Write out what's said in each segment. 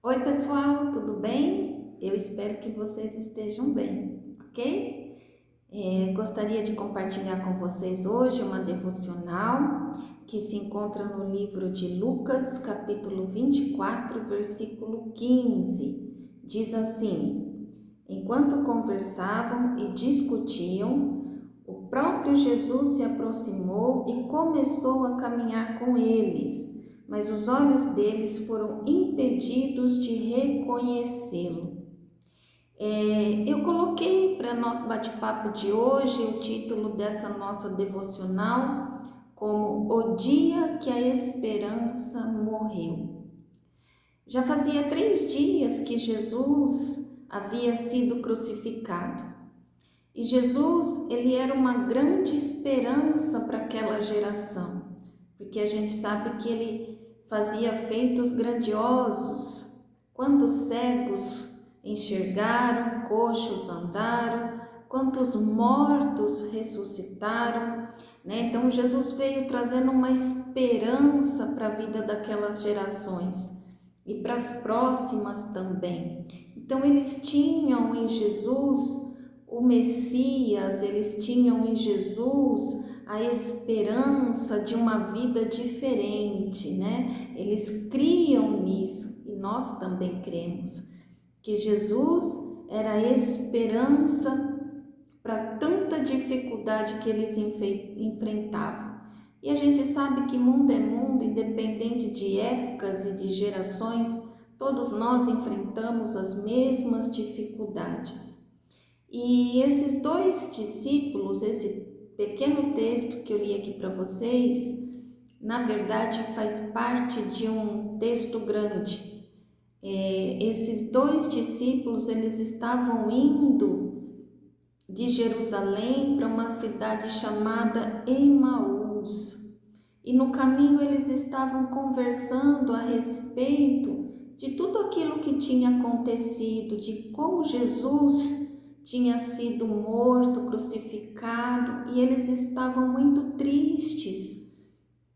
Oi, pessoal, tudo bem? Eu espero que vocês estejam bem, ok? Gostaria de compartilhar com vocês hoje uma devocional que se encontra no livro de Lucas, capítulo 24, versículo 15. Diz assim: Enquanto conversavam e discutiam, o próprio Jesus se aproximou e começou a caminhar com eles, mas os olhos deles foram impedidos de reconhecê-lo. Eu coloquei para nosso bate-papo de hoje o título dessa nossa devocional como O Dia que a Esperança Morreu. Já fazia 3 dias que Jesus havia sido crucificado. E Jesus, ele era uma grande esperança para aquela geração, porque a gente sabe que ele fazia feitos grandiosos. Quantos cegos enxergaram, coxos andaram, quantos mortos ressuscitaram, né? Então Jesus veio trazendo uma esperança para a vida daquelas gerações e para as próximas também. Então eles tinham em Jesus o Messias, eles tinham em Jesus a esperança de uma vida diferente, né? Eles criam nisso e nós também cremos que Jesus era a esperança para tanta dificuldade que eles enfrentavam. E a gente sabe que mundo é mundo, independente de épocas e de gerações, todos nós enfrentamos as mesmas dificuldades. E esses 2 discípulos, esse pequeno texto que eu li aqui para vocês, na verdade faz parte de um texto grande. Esses 2 discípulos, eles estavam indo de Jerusalém para uma cidade chamada Emaús. E no caminho eles estavam conversando a respeito de tudo aquilo que tinha acontecido, de como Jesus tinha sido morto, crucificado, e eles estavam muito tristes,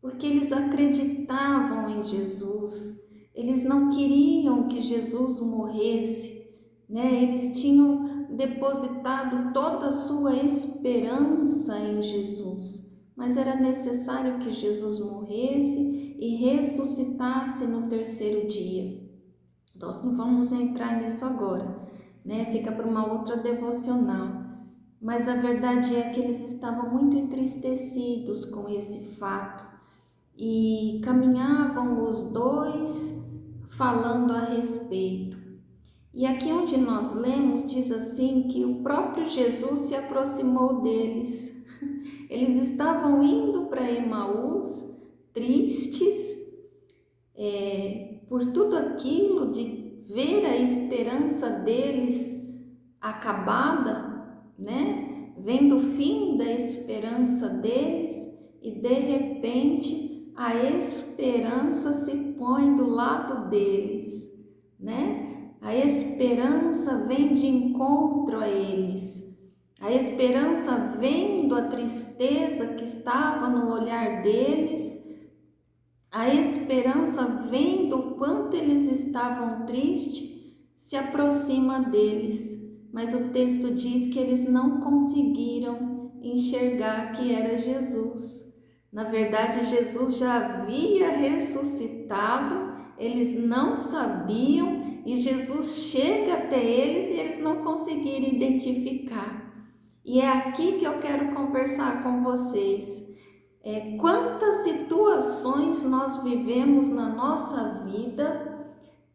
porque eles acreditavam em Jesus, eles não queriam que Jesus morresse, né? Eles tinham depositado toda a sua esperança em Jesus, mas era necessário que Jesus morresse e ressuscitasse no 3º dia. Nós não vamos entrar nisso agora, né? Fica para uma outra devocional. Mas a verdade é que eles estavam muito entristecidos com esse fato e caminhavam os 2 falando a respeito. E aqui onde nós lemos diz assim que o próprio Jesus se aproximou deles. Eles estavam indo para Emaús, tristes, por tudo aquilo de ver a esperança deles acabada, né? Vendo o fim da esperança deles e de repente a esperança se põe do lado deles, né? A esperança vem de encontro a eles. A esperança vendo a tristeza que estava no olhar deles, a esperança vendo o quanto eles estavam tristes, se aproxima deles. Mas o texto diz que eles não conseguiram enxergar que era Jesus. Na verdade, Jesus já havia ressuscitado, eles não sabiam, e Jesus chega até eles e eles não conseguiram identificar. E é aqui que eu quero conversar com vocês. Quantas situações nós vivemos na nossa vida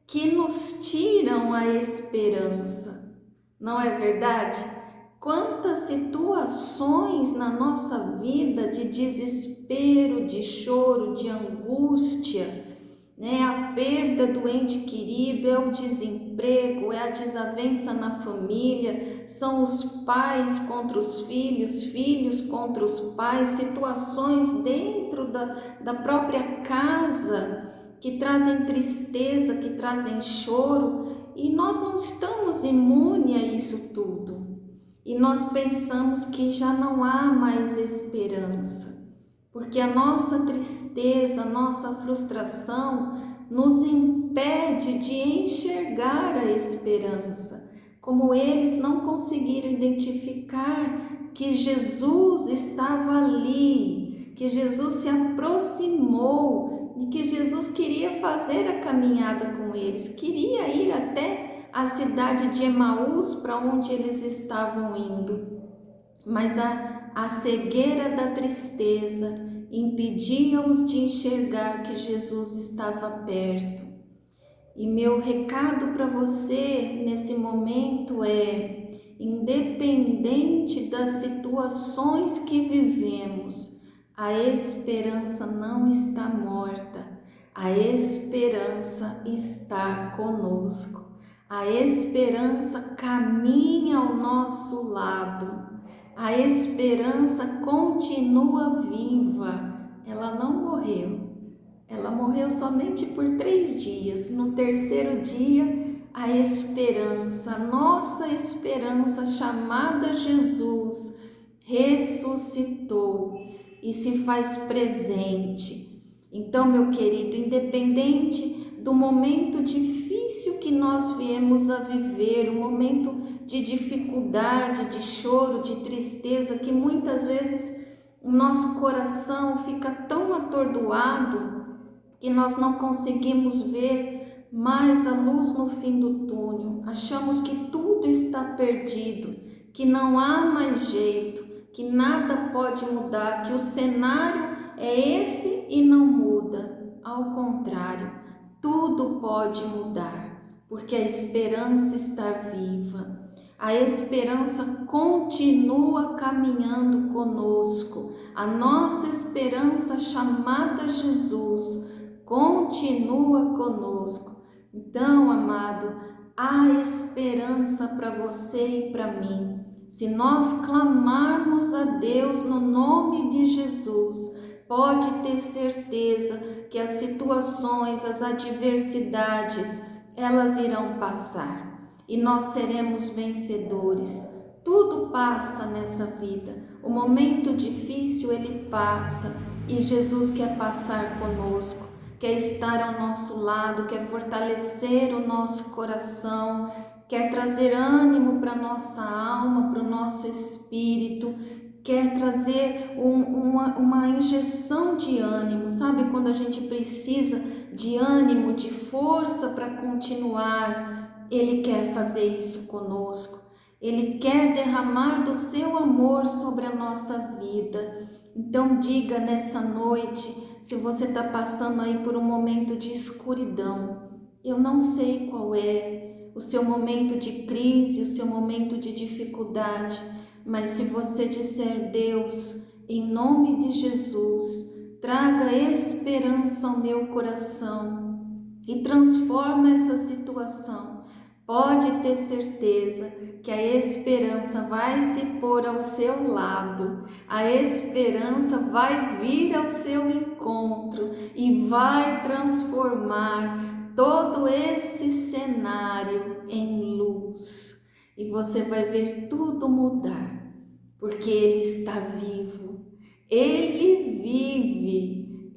que nos tiram a esperança, não é verdade? Quantas situações na nossa vida de desespero, de choro, de angústia, né? A perda do ente querido, é o desemprego, é a desavença na família, são os pais contra os filhos, filhos contra os pais, situações dentro da própria casa que trazem tristeza, que trazem choro, e nós não estamos imunes a isso tudo. E nós pensamos que já não há mais esperança, porque a nossa tristeza, a nossa frustração nos impede de enxergar a esperança. Como eles não conseguiram identificar que Jesus estava ali, que Jesus se aproximou e que Jesus queria fazer a caminhada com eles, queria ir até a cidade de Emaús, para onde eles estavam indo. Mas a cegueira da tristeza impedia-os de enxergar que Jesus estava perto. E meu recado para você nesse momento é: independente das situações que vivemos, a esperança não está morta, a esperança está conosco, a esperança caminha ao nosso lado, a esperança continua viva, ela não morreu. Ela morreu somente por 3 dias. No terceiro dia, a esperança, a nossa esperança chamada Jesus, ressuscitou e se faz presente. Então, meu querido, independente do momento difícil que nós viemos a viver, um momento de dificuldade, de choro, de tristeza, que muitas vezes o nosso coração fica tão atordoado que nós não conseguimos ver mais a luz no fim do túnel. Achamos que tudo está perdido, que não há mais jeito, que nada pode mudar, que o cenário é esse e não muda. Ao contrário, tudo pode mudar, porque a esperança está viva. A esperança continua caminhando conosco. A nossa esperança chamada Jesus continua conosco. Então, amado, há esperança para você e para mim. Se nós clamarmos a Deus no nome de Jesus, pode ter certeza que as situações, as adversidades, elas irão passar e nós seremos vencedores. Tudo passa nessa vida. O momento difícil, ele passa e Jesus quer passar conosco. Quer estar ao nosso lado, quer fortalecer o nosso coração, quer trazer ânimo para a nossa alma, para o nosso espírito, quer trazer uma injeção de ânimo, sabe? Quando a gente precisa de ânimo, de força para continuar, Ele quer fazer isso conosco. Ele quer derramar do seu amor sobre a nossa vida. Então diga nessa noite, se você está passando aí por um momento de escuridão, eu não sei qual é o seu momento de crise, o seu momento de dificuldade, mas se você disser: Deus, em nome de Jesus, traga esperança ao meu coração e transforma essa situação, pode ter certeza que a esperança vai se pôr ao seu lado, a esperança vai vir ao seu encontro e vai transformar todo esse cenário em luz. E você vai ver tudo mudar, porque Ele está vivo, Ele vive,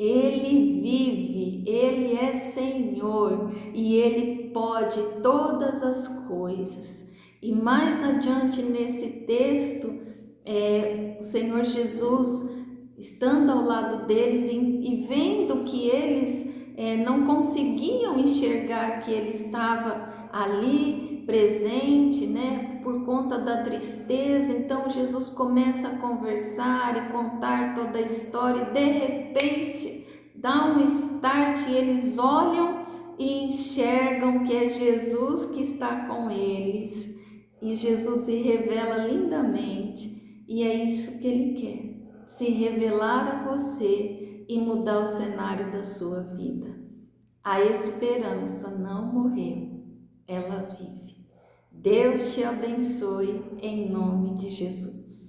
Ele é Senhor e Ele pode todas as coisas. E mais adiante nesse texto, o Senhor Jesus, estando ao lado deles e vendo que eles não conseguiam enxergar que Ele estava ali presente, né, por conta da tristeza, então Jesus começa a conversar e contar toda a história e de repente dá um start e eles olham e enxergam que é Jesus que está com eles. E Jesus se revela lindamente, e é isso que Ele quer, se revelar a você e mudar o cenário da sua vida. A esperança não morreu, ela vive. Deus te abençoe em nome de Jesus.